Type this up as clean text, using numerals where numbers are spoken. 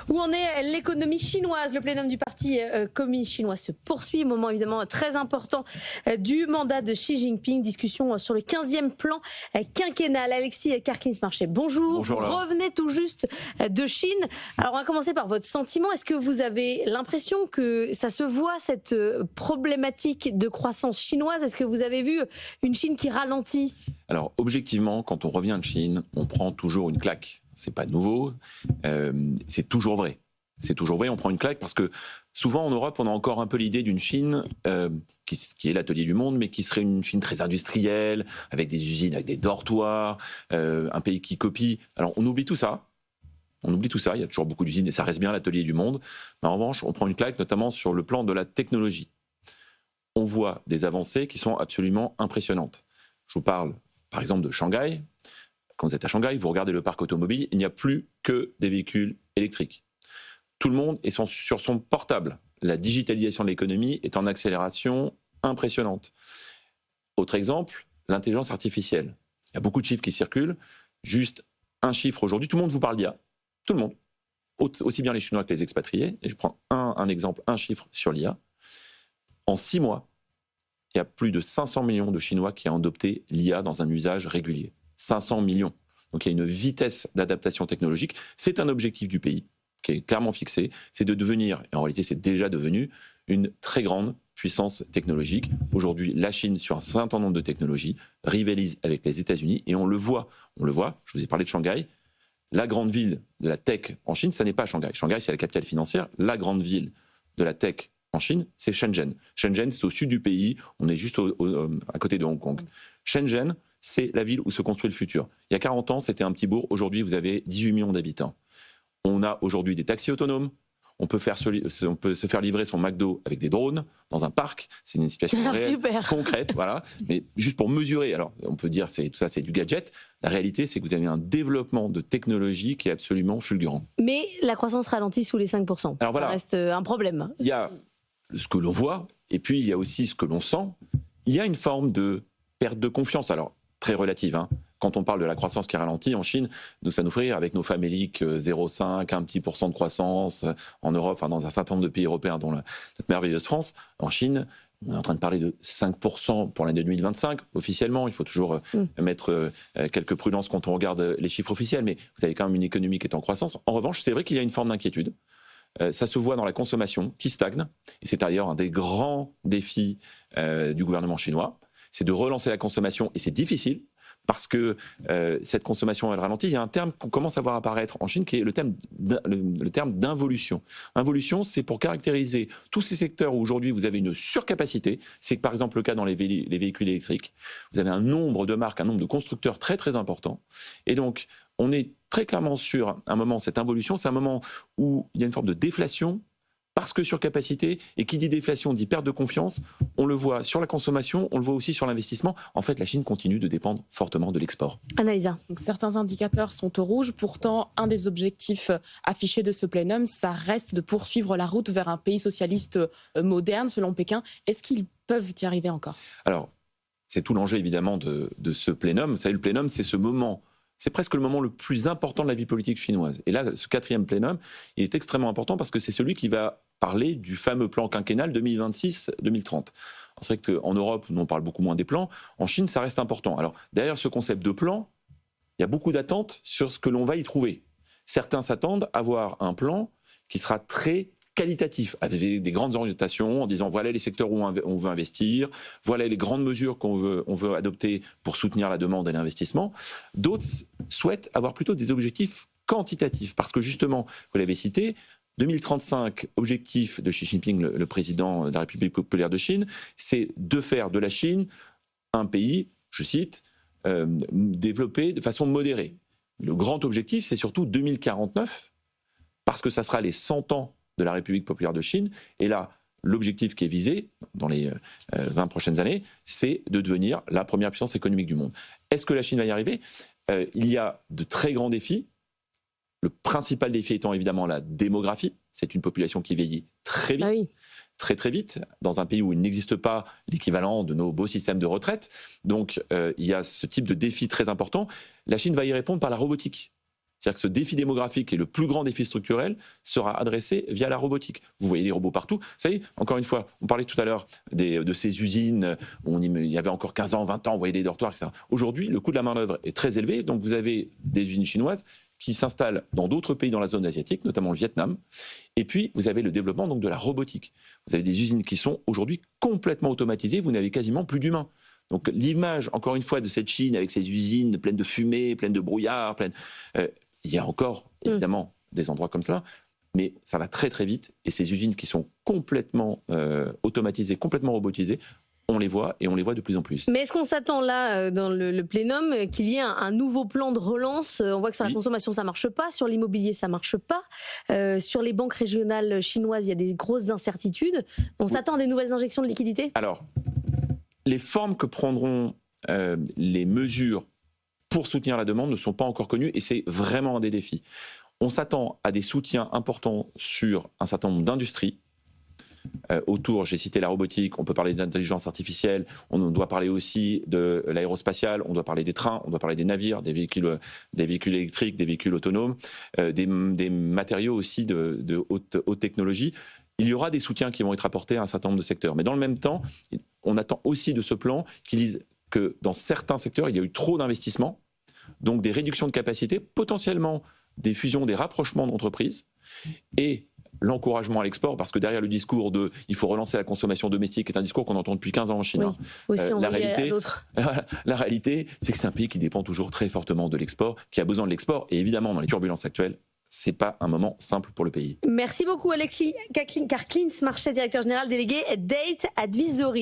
Où en est l'économie chinoise? Le plénum du parti communiste chinois se poursuit, moment évidemment très important du mandat de Xi Jinping. Discussion sur le 15e plan quinquennal. Alexis Karkins-Marché, bonjour. Bonjour. Vous revenez tout juste de Chine. Alors on va commencer par votre sentiment. Est-ce que vous avez l'impression que ça se voit, cette problématique de croissance chinoise? Est-ce que vous avez vu une Chine qui ralentit? Alors objectivement, quand on revient de Chine, on prend toujours une claque. C'est pas nouveau, c'est toujours vrai. C'est toujours vrai, on prend une claque parce que souvent en Europe, on a encore un peu l'idée d'une Chine qui est l'atelier du monde, mais qui serait une Chine très industrielle, avec des usines, avec des dortoirs, un pays qui copie. Alors on oublie tout ça. On oublie tout ça, il y a toujours beaucoup d'usines et ça reste bien l'atelier du monde. Mais en revanche, on prend une claque notamment sur le plan de la technologie. On voit des avancées qui sont absolument impressionnantes. Je vous parle par exemple de Shanghai. Quand vous êtes à Shanghai, vous regardez le parc automobile, il n'y a plus que des véhicules électriques. Tout le monde est sur son portable. La digitalisation de l'économie est en accélération impressionnante. Autre exemple, l'intelligence artificielle. Il y a beaucoup de chiffres qui circulent. Juste un chiffre aujourd'hui, tout le monde vous parle d'IA. Tout le monde. Aussi bien les Chinois que les expatriés. Et je prends un exemple, un chiffre sur l'IA. En 6 mois, il y a plus de 500 millions de Chinois qui ont adopté l'IA dans un usage régulier. 500 millions. Donc il y a une vitesse d'adaptation technologique. C'est un objectif du pays qui est clairement fixé. C'est de devenir, et en réalité c'est déjà devenu, une très grande puissance technologique. Aujourd'hui, la Chine, sur un certain nombre de technologies, rivalise avec les États-Unis et on le voit. On le voit, je vous ai parlé de Shanghai. La grande ville de la tech en Chine, ça n'est pas Shanghai. Shanghai, c'est la capitale financière. La grande ville de la tech en Chine, c'est Shenzhen. Shenzhen, c'est au sud du pays. On est juste à côté de Hong Kong. Shenzhen, c'est la ville où se construit le futur. Il y a 40 ans, c'était un petit bourg. Aujourd'hui, vous avez 18 millions d'habitants. On a aujourd'hui des taxis autonomes. On peut se faire livrer son McDo avec des drones dans un parc. C'est une situation réelle, super. Concrète, voilà. Mais juste pour mesurer, alors on peut dire que tout ça c'est du gadget. La réalité, c'est que vous avez un développement de technologie qui est absolument fulgurant. Mais la croissance ralentit sous les 5%. Alors voilà, ça reste un problème. Il y a ce que l'on voit, et puis il y a aussi ce que l'on sent. Il y a une forme de perte de confiance, alors très relative, hein. Quand on parle de la croissance qui ralentit en Chine, ça nous fait rire avec nos faméliques 0,5, un petit % de croissance en Europe, enfin dans un certain nombre de pays européens, dont notre merveilleuse France. En Chine, on est en train de parler de 5% pour l'année 2025. Officiellement, il faut toujours mettre quelques prudences quand on regarde les chiffres officiels, mais vous avez quand même une économie qui est en croissance. En revanche, c'est vrai qu'il y a une forme d'inquiétude. Ça se voit dans la consommation qui stagne, et c'est d'ailleurs un des grands défis du gouvernement chinois, c'est de relancer la consommation, et c'est difficile, parce que cette consommation, elle ralentit. Il y a un terme qu'on commence à voir apparaître en Chine qui est le terme d'involution. Involution, c'est pour caractériser tous ces secteurs où aujourd'hui vous avez une surcapacité. C'est par exemple le cas dans les véhicules électriques. Vous avez un nombre de marques, un nombre de constructeurs très très important. Et donc, on est très clairement sur un moment, cette involution, c'est un moment où il y a une forme de déflation, parce que surcapacité, et qui dit déflation dit perte de confiance. On le voit sur la consommation, on le voit aussi sur l'investissement. En fait, la Chine continue de dépendre fortement de l'export. Annalisa. Donc, certains indicateurs sont au rouge. Pourtant, un des objectifs affichés de ce plénum, ça reste de poursuivre la route vers un pays socialiste moderne, selon Pékin. Est-ce qu'ils peuvent y arriver encore? Alors, c'est tout l'enjeu, évidemment, de ce plénum. Vous savez, le plénum, c'est ce moment... C'est presque le moment le plus important de la vie politique chinoise. Et là, ce 4e plénum, il est extrêmement important parce que c'est celui qui va parler du fameux plan quinquennal 2026-2030. C'est vrai qu'en Europe, nous, on parle beaucoup moins des plans. En Chine, ça reste important. Alors, derrière ce concept de plan, il y a beaucoup d'attentes sur ce que l'on va y trouver. Certains s'attendent à voir un plan qui sera très qualitatif, avec des grandes orientations, en disant voilà les secteurs où on veut investir, voilà les grandes mesures qu'on veut adopter pour soutenir la demande et l'investissement. D'autres souhaitent avoir plutôt des objectifs quantitatifs, parce que justement, vous l'avez cité, 2035, objectif de Xi Jinping, le président de la République populaire de Chine, c'est de faire de la Chine un pays, je cite, développé de façon modérée. Le grand objectif, c'est surtout 2049, parce que ça sera les 100 ans de la République populaire de Chine. Et là, l'objectif qui est visé dans les 20 prochaines années, c'est de devenir la première puissance économique du monde. Est-ce que la Chine va y arriver ? Il y a de très grands défis. Le principal défi étant évidemment la démographie. C'est une population qui vieillit très vite. Ah oui. Très très vite, dans un pays où il n'existe pas l'équivalent de nos beaux systèmes de retraite. Donc il y a ce type de défi très important. La Chine va y répondre par la robotique. C'est-à-dire que ce défi démographique, qui est le plus grand défi structurel, sera adressé via la robotique. Vous voyez des robots partout. Vous savez, encore une fois, on parlait tout à l'heure de ces usines où il y avait encore 15 ans, 20 ans, on voyait des dortoirs, etc. Aujourd'hui, le coût de la main-d'œuvre est très élevé. Donc vous avez des usines chinoises qui s'installent dans d'autres pays dans la zone asiatique, notamment le Vietnam. Et puis, vous avez le développement donc, de la robotique. Vous avez des usines qui sont aujourd'hui complètement automatisées. Vous n'avez quasiment plus d'humains. Donc l'image, encore une fois, de cette Chine avec ses usines pleines de fumée, pleines de brouillard, il y a encore, évidemment, des endroits comme ça, mais ça va très très vite. Et ces usines qui sont complètement automatisées, complètement robotisées, on les voit et on les voit de plus en plus. Mais est-ce qu'on s'attend là, dans le plénum, qu'il y ait un nouveau plan de relance? On voit que sur la consommation, ça ne marche pas. Sur l'immobilier, ça ne marche pas. Sur les banques régionales chinoises, il y a des grosses incertitudes. On s'attend à des nouvelles injections de liquidités? Alors, les formes que prendront les mesures pour soutenir la demande ne sont pas encore connues et c'est vraiment un des défis. On s'attend à des soutiens importants sur un certain nombre d'industries. Autour, j'ai cité la robotique, on peut parler d'intelligence artificielle, on doit parler aussi de l'aérospatiale, on doit parler des trains, on doit parler des navires, des véhicules électriques, des véhicules autonomes, des matériaux aussi de haute technologie. Il y aura des soutiens qui vont être apportés à un certain nombre de secteurs. Mais dans le même temps, on attend aussi de ce plan qu'il dise que dans certains secteurs, il y a eu trop d'investissements, donc des réductions de capacité, potentiellement des fusions, des rapprochements d'entreprises, et l'encouragement à l'export, parce que derrière le discours de « il faut relancer la consommation domestique » est un discours qu'on entend depuis 15 ans en Chine. Oui, aussi la réalité, c'est que c'est un pays qui dépend toujours très fortement de l'export, qui a besoin de l'export, et évidemment, dans les turbulences actuelles, c'est pas un moment simple pour le pays. Merci beaucoup Alexis Karklins, marché directeur général délégué Date Advisory.